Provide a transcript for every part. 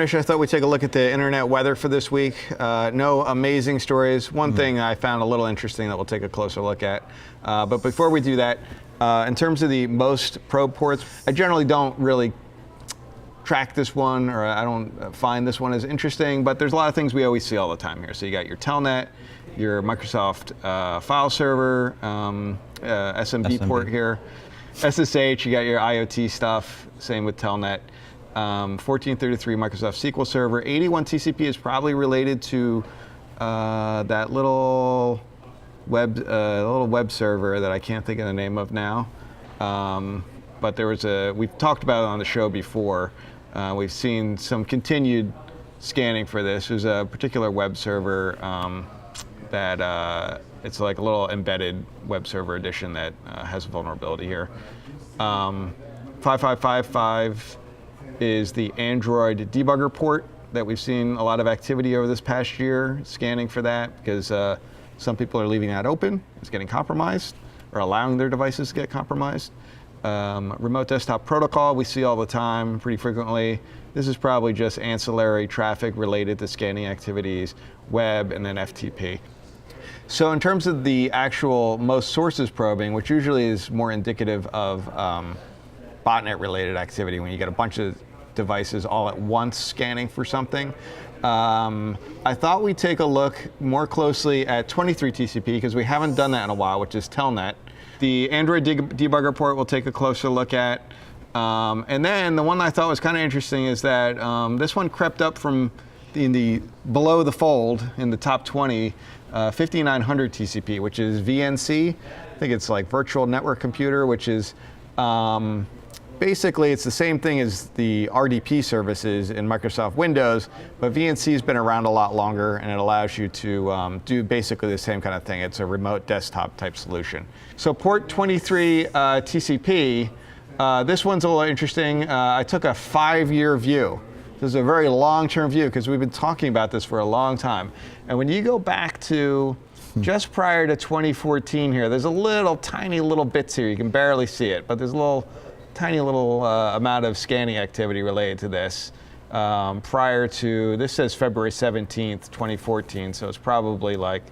and Manish. I thought we'd take a look at the internet weather for this week. No amazing stories. One thing I found a little interesting that we'll take a closer look at. But before we do that, in terms of the most probe ports, I generally don't really track this one, or I don't find this one as interesting, but there's a lot of things we always see all the time here. So you got your Telnet, your Microsoft file server, SMB port here, SSH, you got your IoT stuff, same with Telnet. 1433 Microsoft SQL Server. 81 TCP is probably related to that little web server that I can't think of the name of now. But there was we've talked about it on the show before. We've seen some continued scanning for this. There's a particular web server that it's like a little embedded web server edition that has a vulnerability here. 5555 is the Android debugger port that we've seen a lot of activity over this past year, scanning for that, because some people are leaving that open. It's getting compromised, or allowing their devices to get compromised. Remote desktop protocol we see all the time, pretty frequently. This is probably just ancillary traffic related to scanning activities, web, and then FTP. So in terms of the actual most sources probing, which usually is more indicative of botnet related activity, when you get a bunch of devices all at once scanning for something, I thought we'd take a look more closely at 23 TCP, because we haven't done that in a while, which is Telnet. The Android debugger port we'll take a closer look at. And then the one I thought was kind of interesting is that this one crept up from below the fold in the top 20, 5900 TCP, which is VNC. I think it's like virtual network computer, which is basically it's the same thing as the RDP services in Microsoft Windows, but VNC has been around a lot longer, and it allows you to do basically the same kind of thing. It's a remote desktop type solution. So port 23 TCP, this one's a little interesting. I took a 5-year view. This is a very long-term view, because we've been talking about this for a long time. And when you go back to just prior to 2014 here, there's a little tiny little bits here. You can barely see it, but there's a tiny little amount of scanning activity related to this. Prior to, this says February 17th, 2014, so it's probably like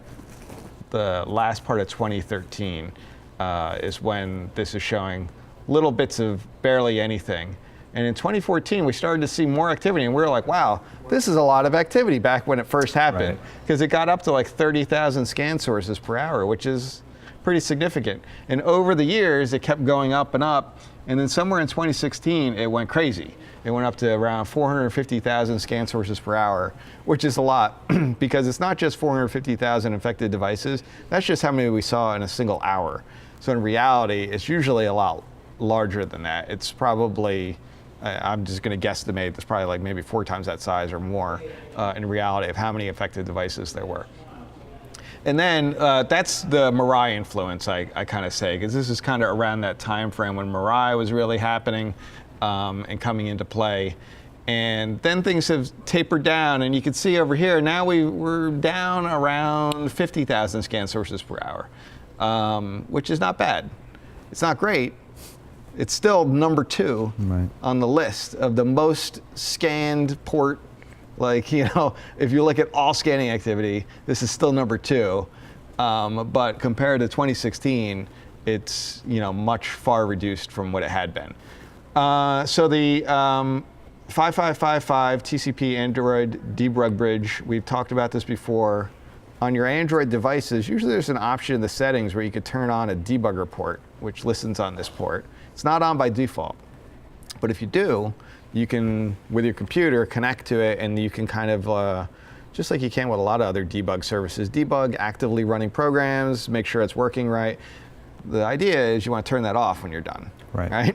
the last part of 2013 is when this is showing little bits of barely anything. And in 2014, we started to see more activity, and we were like, wow, this is a lot of activity back when it first happened, because it got up to like 30,000 scan sources per hour, which is pretty significant. And over the years, it kept going up and up, and then somewhere in 2016, it went crazy. It went up to around 450,000 scan sources per hour, which is a lot, because it's not just 450,000 infected devices, that's just how many we saw in a single hour. So in reality, it's usually a lot larger than that. It's probably, I'm just going to guesstimate, it's probably like maybe 4 times that size or more in reality of how many affected devices there were. And then that's the Mirai influence, I kind of say, because this is kind of around that time frame when Mirai was really happening and coming into play. And then things have tapered down, and you can see over here, now we're down around 50,000 scan sources per hour, which is not bad. It's not great. It's still number 2 on the list of the most scanned port. Like, you know, if you look at all scanning activity, this is still number 2. But compared to 2016, it's, you know, much far reduced from what it had been. So the 5555 TCP Android debug bridge, we've talked about this before. On your Android devices, usually there's an option in the settings where you could turn on a debugger port, which listens on this port. It's not on by default. But if you do, you can, with your computer, connect to it, and you can kind of, just like you can with a lot of other debug services, debug actively running programs, make sure it's working right. The idea is you want to turn that off when you're done, right?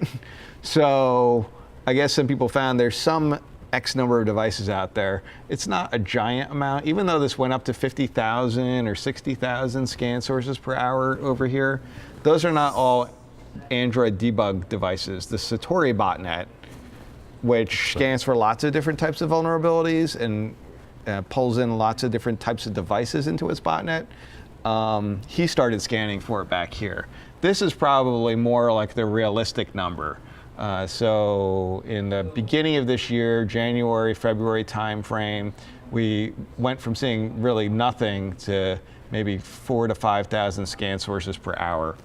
So I guess some people found there's some X number of devices out there. It's not a giant amount, even though this went up to 50,000 or 60,000 scan sources per hour over here. Those are not all Android debug devices. The Satori botnet, which scans for lots of different types of vulnerabilities and pulls in lots of different types of devices into its botnet, he started scanning for it back here. This is probably more like the realistic number So in the beginning of this year, January, February timeframe, we went from seeing really nothing to maybe 4,000 to 5,000 scan sources per hour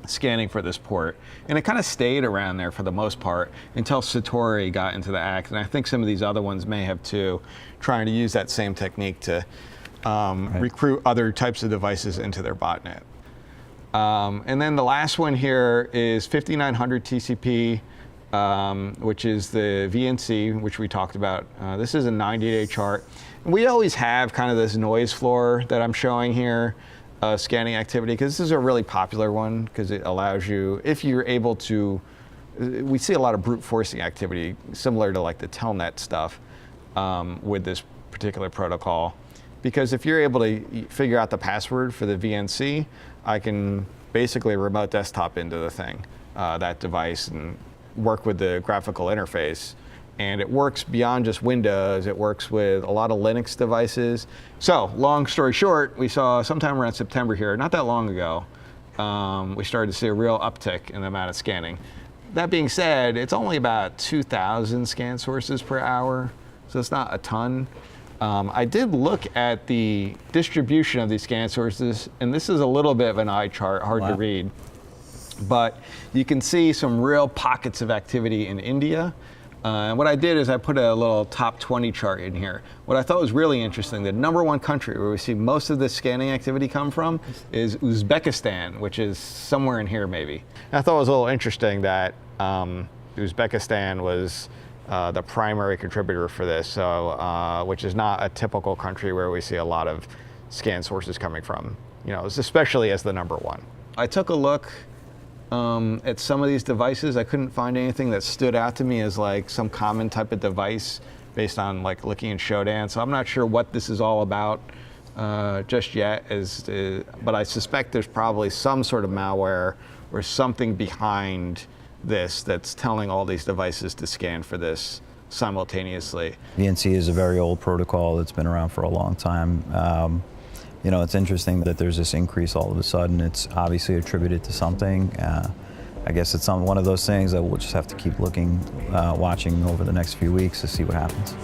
scanning for this port. And it kind of stayed around there for the most part until Satori got into the act. And I think some of these other ones may have too, trying to use that same technique to recruit other types of devices into their botnet. And then the last one here is 5900 TCP, which is the VNC, which we talked about. This is a 90-day chart. And we always have kind of this noise floor that I'm showing here, scanning activity, because this is a really popular one because it allows you, if you're able to, we see a lot of brute forcing activity similar to like the Telnet stuff with this particular protocol. Because if you're able to figure out the password for the VNC, I can basically remote desktop into the thing, that device, and work with the graphical interface. And it works beyond just Windows. It works with a lot of Linux devices. So long story short, we saw sometime around September here, not that long ago, we started to see a real uptick in the amount of scanning. That being said, it's only about 2,000 scan sources per hour, so it's not a ton. I did look at the distribution of these scan sources, and this is a little bit of an eye chart, hard to read. But you can see some real pockets of activity in India. And what I did is I put a little top 20 chart in here. What I thought was really interesting, the #1 country where we see most of this scanning activity come from is Uzbekistan, which is somewhere in here maybe. And I thought it was a little interesting that Uzbekistan was the primary contributor for this, so which is not a typical country where we see a lot of scan sources coming from, especially as the #1. I took a look at some of these devices. I couldn't find anything that stood out to me as like some common type of device based on like looking in Shodan. So I'm not sure what this is all about just yet, but I suspect there's probably some sort of malware or something behind this that's telling all these devices to scan for this simultaneously. VNC is a very old protocol that's been around for a long time. It's interesting that there's this increase all of a sudden. It's obviously attributed to something. I guess it's one of those things that we'll just have to keep watching over the next few weeks to see what happens.